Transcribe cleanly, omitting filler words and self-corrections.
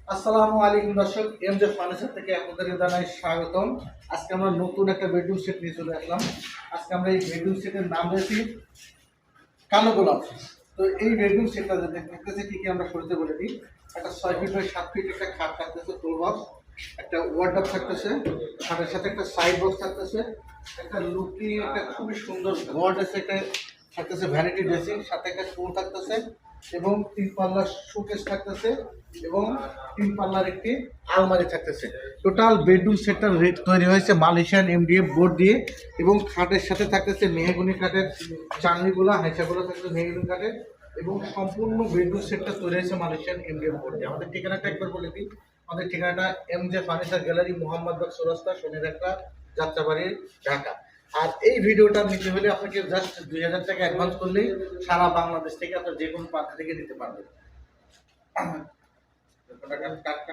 আসসালামু আলাইকুম দর্শক, এমজে ফার্নিচার থেকে আপনাদেরকে জানাই স্বাগতম। আজকে আমরা নতুন একটা বেডরুম সেট নিয়ে চলে আসলাম। আজকে আমরা এই বেডরুম সেটের নাম দিয়েছি কালো গোলাপ। তো এই বেডরুম সেটটা যদি দেখতেছি কি কি আমরা শুরুতে বলে দিই। একটা 6 ফিট বাই 7 ফিট একটা খাট থাকতেছে, টুল বক্স, একটা ওয়ার্ডরোব থাকতেছে, খাটের সাথে একটা সাইড বক্স থাকতেছে, একটা লুকিং একটা খুবই সুন্দর গড আছে, একটা থাকতেছে ভ্যানিটি ড্রেসিং, সাথে একটা টুল থাকতেছে এবং 3 পাল্লার শোকেস থাকতেছে এবং 3 পাল্লার একটি আলমারি থাকতেছে। টোটাল বেডরুম সেটটার রেট তৈরি হয়েছে মালয়েশিয়ান এমডিএফ বোর্ড দিয়ে এবং খাটের সাথে থাকতেছে মেহগুনি কাঠের চাননিগুলো, হাইসাগুলো থাকতেছে মেহগুনি কাঠের এবং সম্পূর্ণ বেডরুম সেটটা তৈরি হয়েছে মালয়েশিয়ান এমডিএফ বোর্ড দিয়ে। আমাদের ঠিকানাটা একবার বলে দিই। আমাদের ঠিকানাটা MJ furniture gallery, Mohammad Bagh Chowrasta, Shonir Akhra, Jatrabari, Dhaka. আর এই ভিডিওটা নিতে হলে আপনাকে জাস্ট 2000 টাকা অ্যাডভান্স করলেই সারা বাংলাদেশ থেকে আপনার যে কোনো প্রান্ত থেকে নিতে পারবেন।